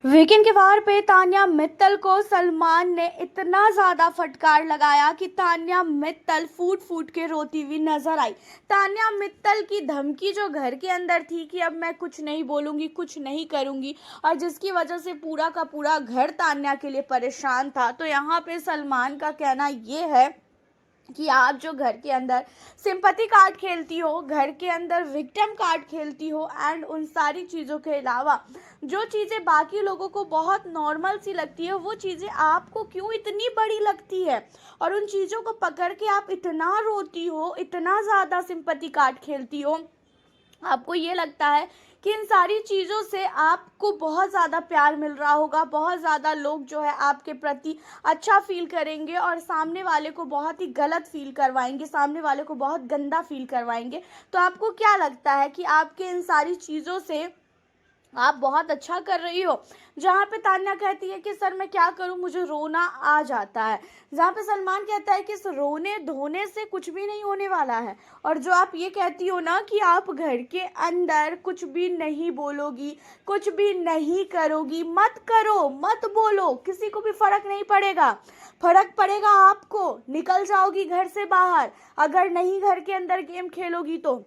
Weekend के वार पे तान्या मित्तल को सलमान ने इतना ज़्यादा फटकार लगाया कि तान्या मित्तल फूट फूट के रोती हुई नजर आई। तान्या मित्तल की धमकी जो घर के अंदर थी कि अब मैं कुछ नहीं बोलूँगी, कुछ नहीं करूँगी, और जिसकी वजह से पूरा का पूरा घर तान्या के लिए परेशान था। तो यहाँ पे सलमान का कहना ये है कि आप जो घर के अंदर सिंपैथी कार्ड खेलती हो, घर के अंदर विक्टिम कार्ड खेलती हो, एंड उन सारी चीज़ों के अलावा जो चीज़ें बाकी लोगों को बहुत नॉर्मल सी लगती है वो चीज़ें आपको क्यों इतनी बड़ी लगती है, और उन चीज़ों को पकड़ के आप इतना रोती हो, इतना ज़्यादा सिंपैथी कार्ड खेलती हो। आपको ये लगता है कि इन सारी चीज़ों से आपको बहुत ज़्यादा प्यार मिल रहा होगा, बहुत ज़्यादा लोग जो है आपके प्रति अच्छा फील करेंगे और सामने वाले को बहुत ही गलत फील करवाएंगे, सामने वाले को बहुत गंदा फील करवाएंगे। तो आपको क्या लगता है कि आपके इन सारी चीज़ों से आप बहुत अच्छा कर रही हो? जहाँ पे तान्या कहती है कि सर मैं क्या करूँ, मुझे रोना आ जाता है, जहाँ पे सलमान कहता है कि इस रोने धोने से कुछ भी नहीं होने वाला है। और जो आप ये कहती हो ना कि आप घर के अंदर कुछ भी नहीं बोलोगी, कुछ भी नहीं करोगी, मत करो, मत बोलो, किसी को भी फर्क नहीं पड़ेगा। फर्क पड़ेगा आपको, निकल जाओगी घर से बाहर। अगर नहीं घर के अंदर गेम खेलोगी तो,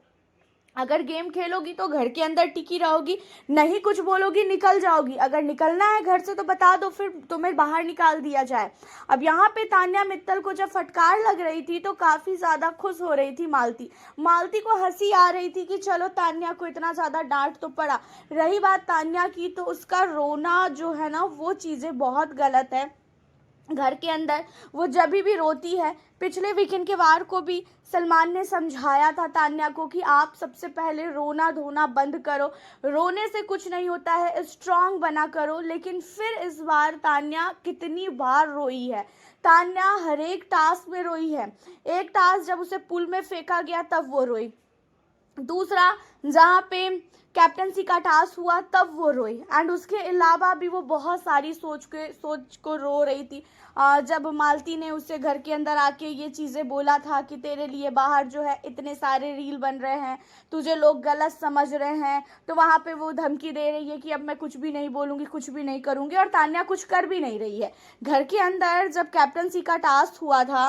अगर गेम खेलोगी तो घर के अंदर टिकी रहोगी, नहीं कुछ बोलोगी, निकल जाओगी। अगर निकलना है घर से तो बता दो, फिर तुम्हें बाहर निकाल दिया जाए। अब यहाँ पे तान्या मित्तल को जब फटकार लग रही थी तो काफ़ी ज़्यादा खुश हो रही थी मालती। मालती को हंसी आ रही थी कि चलो तान्या को इतना ज़्यादा डांट तो पड़ा। रही बात तान्या की, तो उसका रोना जो है ना वो चीज़ें बहुत गलत है। घर के अंदर वो जब भी रोती है, पिछले वीकेंड के वार को भी सलमान ने समझाया था तान्या को कि आप सबसे पहले रोना धोना बंद करो, रोने से कुछ नहीं होता है, स्ट्रांग बना करो। लेकिन फिर इस बार तान्या कितनी बार रोई है, तान्या हर एक टास्क में रोई है। एक टास्क जब उसे पुल में फेंका गया तब वो रोई, दूसरा जहाँ पे कैप्टनसी का टास्क हुआ तब वो रोई, एंड उसके अलावा भी वो बहुत सारी सोच को रो रही थी। जब मालती ने उससे घर के अंदर आके ये चीज़ें बोला था कि तेरे लिए बाहर जो है इतने सारे रील बन रहे हैं, तुझे लोग गलत समझ रहे हैं, तो वहाँ पे वो धमकी दे रही है कि अब मैं कुछ भी नहीं बोलूँगी, कुछ भी नहीं करूँगी, और तान्या कुछ कर भी नहीं रही है। घर के अंदर जब कैप्टनसी का टास्क हुआ था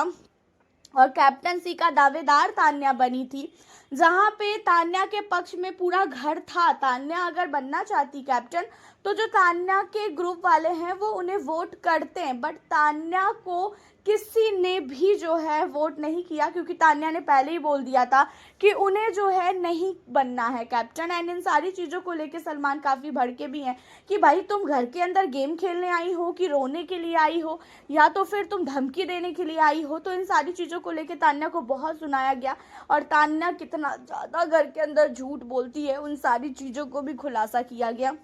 और कैप्टनसी का दावेदार तान्या बनी थी, जहाँ पे तान्या के पक्ष में पूरा घर था। तान्या अगर बनना चाहती कैप्टन तो जो तान्या के ग्रुप वाले हैं वो उन्हें वोट करते हैं, बट तान्या को किसी ने भी जो है वोट नहीं किया, क्योंकि तान्या ने पहले ही बोल दिया था कि उन्हें जो है नहीं बनना है कैप्टन। एंड इन सारी चीज़ों को लेके सलमान काफ़ी भड़के भी हैं कि भाई तुम घर के अंदर गेम खेलने आई हो कि रोने के लिए आई हो, या तो फिर तुम धमकी देने के लिए आई हो। तो इन सारी चीज़ों को लेके तान्या को बहुत सुनाया गया, और तान्या कितना ज़्यादा घर के अंदर झूठ बोलती है उन सारी चीज़ों को भी खुलासा किया गया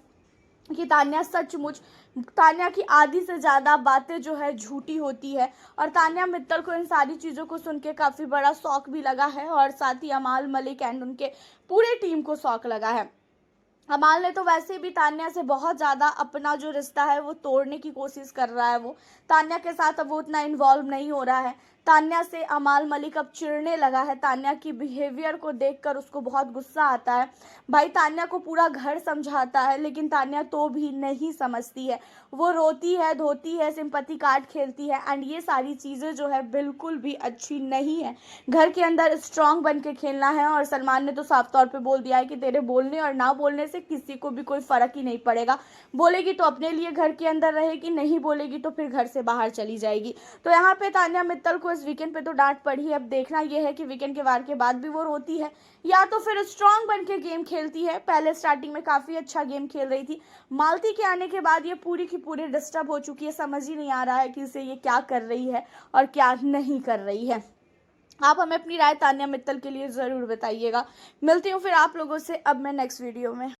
कि तान्या सचमुच, तान्या की आधी से ज़्यादा बातें जो है झूठी होती है। और तान्या मित्तल को इन सारी चीज़ों को सुन के काफ़ी बड़ा शौक भी लगा है, और साथ ही अमाल मलिक एंड उनके पूरे टीम को शौक लगा है। अमाल ने तो वैसे भी तान्या से बहुत ज़्यादा अपना जो रिश्ता है वो तोड़ने की कोशिश कर रहा है। वो तान्या के साथ अब वो उतना इन्वॉल्व नहीं हो रहा है। तान्या से अमाल मलिक अब चिढ़ने लगा है, तान्या की बिहेवियर को देखकर उसको बहुत गुस्सा आता है। भाई तान्या को पूरा घर समझाता है लेकिन तान्या तो भी नहीं समझती है, वो रोती है, धोती है, सिंपैथी कार्ड खेलती है, एंड ये सारी चीज़ें जो है बिल्कुल भी अच्छी नहीं है। घर के अंदर स्ट्रांग बन के खेलना है, और सलमान ने तो साफ तौर पे बोल दिया है कि तेरे बोलने और ना बोलने से किसी को भी कोई फ़र्क ही नहीं पड़ेगा। बोलेगी तो अपने लिए घर के अंदर रहेगी, नहीं बोलेगी तो फिर घर से बाहर चली जाएगी। तो यहाँ पे तान्या मित्तल को इस वीकेंड पे तो डांट पड़ी है। अब देखना यह है कि वीकेंड के वार के बाद भी वो रोती है या तो फिर स्ट्रांग बन के गेम खेलती है। पहले स्टार्टिंग में काफ़ी अच्छा गेम खेल रही थी, मालती के आने के बाद ये पूरी की पूरी डिस्टर्ब हो चुकी है। समझ ही नहीं आ रहा है कि इसे ये क्या कर रही है और क्या नहीं कर रही है। आप हमें अपनी राय तान्या मित्तल के लिए ज़रूर बताइएगा। मिलती हूँ फिर आप लोगों से अब मैं नेक्स्ट वीडियो में।